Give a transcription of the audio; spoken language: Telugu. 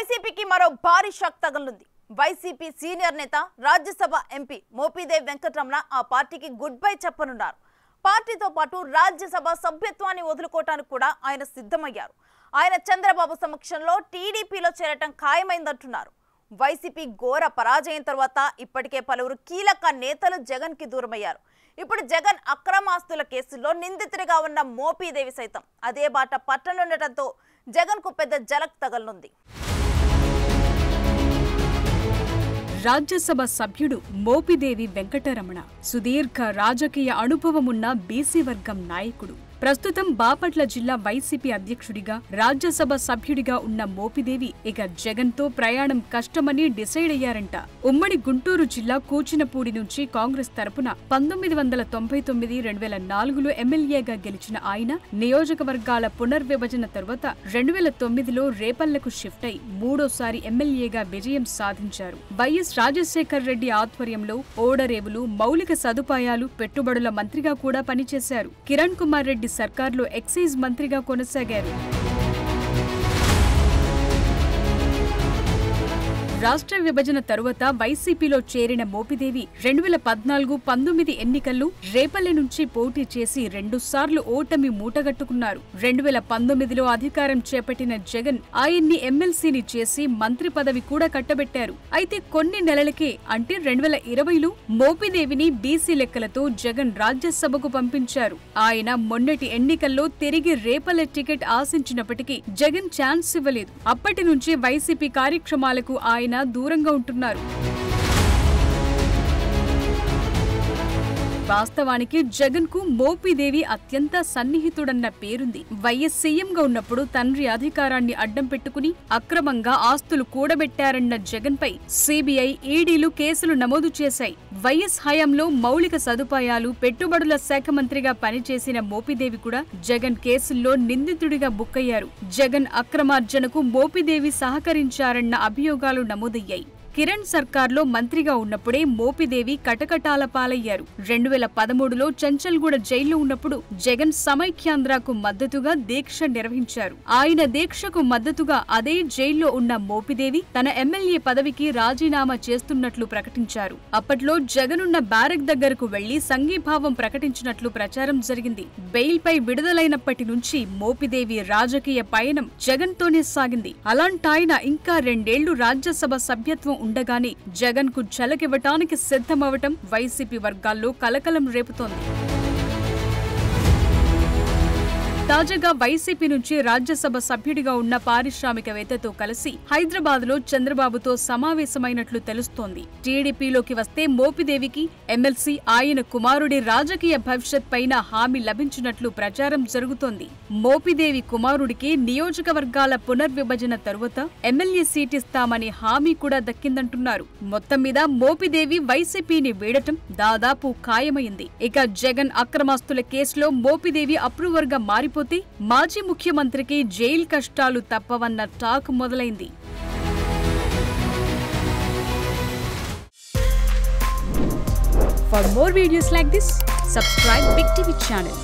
వైసీపీకి మరో భారీ షాక్ తగలనుంది. వైసీపీ సీనియర్ నేత రాజ్యసభ ఎంపీ మోపిదేవి వెంకటరమణ ఆ పార్టీకి గుడ్ బై చెప్పనున్నారు. పార్టీతో పాటు రాజ్యసభ సభ్యత్వాన్ని వదులుకోవడానికి కూడా ఆయన సిద్ధమయ్యారు. ఆయన చంద్రబాబు సమక్షంలో టీడీపీలో చేరటం ఖాయమైందంటున్నారు. వైసీపీ ఘోర పరాజయం తర్వాత ఇప్పటికే పలువురు కీలక నేతలు జగన్ కి దూరమయ్యారు. ఇప్పుడు జగన్ అక్రమాస్తుల కేసులో నిందితుడిగా ఉన్న మోపిదేవి సైతం అదే బాట పట్టనుండటంతో జగన్ కు పెద్ద జలక్ తగలనుంది. రాజ్యసభ సభ్యుడు మోపిదేవి వెంకటరమణ సుదీర్ఘ రాజకీయ అనుభవమున్న బీసీ వర్గం నాయకుడు. ప్రస్తుతం బాపట్ల జిల్లా వైసీపీ అధ్యక్షుడిగా రాజ్యసభ సభ్యుడిగా ఉన్న మోపిదేవి ఇక జగన్ తో ప్రయాణం కష్టమని డిసైడ్ అయ్యారంట. ఉమ్మడి గుంటూరు జిల్లా కూచినపూడి నుంచి కాంగ్రెస్ తరపున 1999-2004లో ఎమ్మెల్యేగా గెలిచిన ఆయన నియోజకవర్గాల పునర్విభజన తరువాత 2009లో రేపల్లకు షిఫ్ట్ అయి మూడోసారి ఎమ్మెల్యేగా విజయం సాధించారు. వైఎస్ రాజశేఖర్ రెడ్డి ఆధ్వర్యంలో ఓడరేవులు, మౌలిక సదుపాయాలు, పెట్టుబడుల మంత్రిగా కూడా పనిచేశారు. కిరణ్ కుమార్ రెడ్డి సర్కార్లో ఎక్సైజ్ మంత్రిగా కొనసాగారు. రాష్ట్ర విభజన తరువాత వైసీపీలో చేరిన మోపిదేవి 2014-19 ఎన్నికల్లో రేపల్లె నుంచి పోటీ చేసి 2 సార్లు ఓటమి మూటగట్టుకున్నారు. 2019లో అధికారం చేపట్టిన జగన్ ఆయన్ని ఎమ్మెల్సీని చేసి మంత్రి పదవి కూడా కట్టబెట్టారు. అయితే కొన్ని నెలలకే అంటే 2020లో మోపిదేవిని బీసీ లెక్కలతో జగన్ రాజ్యసభకు పంపించారు. ఆయన మొన్నటి ఎన్నికల్లో తిరిగి రేపల్లె టికెట్ ఆశించినప్పటికీ జగన్ ఛాన్స్ ఇవ్వలేదు. అప్పటి నుంచి వైసీపీ కార్యక్రమాలకు ఆయన దూరంగా ఉంటున్నారు. వాస్తవానికి జగన్ కు మోపిదేవి అత్యంత సన్నిహితుడన్న పేరుంది. వైఎస్ సీఎంగా ఉన్నప్పుడు తండ్రి అధికారాన్ని అడ్డం పెట్టుకుని అక్రమంగా ఆస్తులు కూడబెట్టారన్న జగన్ పై సిబిఐ, ఈడీలు కేసులు నమోదు చేశాయి. వైఎస్ హయాంలో మౌలిక సదుపాయాలు, పెట్టుబడుల శాఖ మంత్రిగా పనిచేసిన మోపిదేవి కూడా జగన్ కేసుల్లో నిందితుడిగా బుక్కయ్యారు. జగన్ అక్రమార్జనకు మోపిదేవి సహకరించారన్న అభియోగాలు నమోదయ్యాయి. కిరణ్ సర్కార్లో మంత్రిగా ఉన్నప్పుడే మోపిదేవి కటకటాల పాలయ్యారు. 2013లో చంచల్గూడ జైల్లో ఉన్నప్పుడు జగన్ సమైక్యాంధ్రకు మద్దతుగా దీక్ష నిర్వహించారు. ఆయన దీక్షకు మద్దతుగా అదే జైల్లో ఉన్న మోపిదేవి తన ఎమ్మెల్యే పదవికి రాజీనామా చేస్తున్నట్లు ప్రకటించారు. అప్పట్లో జగన్ ఉన్న బ్యారక్ దగ్గరకు వెళ్లి సంఘీభావం ప్రకటించినట్లు ప్రచారం జరిగింది. బెయిల్ పై విడుదలైనప్పటి నుంచి మోపిదేవి రాజకీయ పయనం జగన్ తోనే సాగింది. అలాంటాయన ఇంకా 2 ఏళ్లు రాజ్యసభ సభ్యత్వం ఉండగానే జగన్ కు ఝలకివ్వటానికి సిద్ధమవటం వైసీపీ వర్గాల్లో కలకలం రేపుతోంది. తాజాగా వైసీపీ నుంచి రాజ్యసభ సభ్యుడిగా ఉన్న పారిశ్రామికవేత్తతో కలిసి హైదరాబాద్ లో చంద్రబాబుతో సమావేశమైనట్లు తెలుస్తోంది. టీడీపీలోకి వస్తే మోపిదేవికి ఎమ్మెల్సీ, ఆయన కుమారుడి రాజకీయ భవిష్యత్ పైన హామీ లభించినట్లు ప్రచారం జరుగుతోంది. మోపిదేవి కుమారుడికి నియోజకవర్గాల పునర్విభజన తరువాత ఎమ్మెల్యే సీటిస్తామని హామీ కూడా దక్కిందంటున్నారు. మొత్తం మీద మోపిదేవి వైసీపీని వీడటం దాదాపు ఖాయమైంది. ఇక జగన్ అక్రమాస్తుల కేసులో మోపిదేవి అప్రూవర్ గా మారిపోతే మాజీ ముఖ్యమంత్రికి జైలు కష్టాలు తప్పవన్న టాక్ మొదలైంది. For more videos like this, subscribe Big TV channel.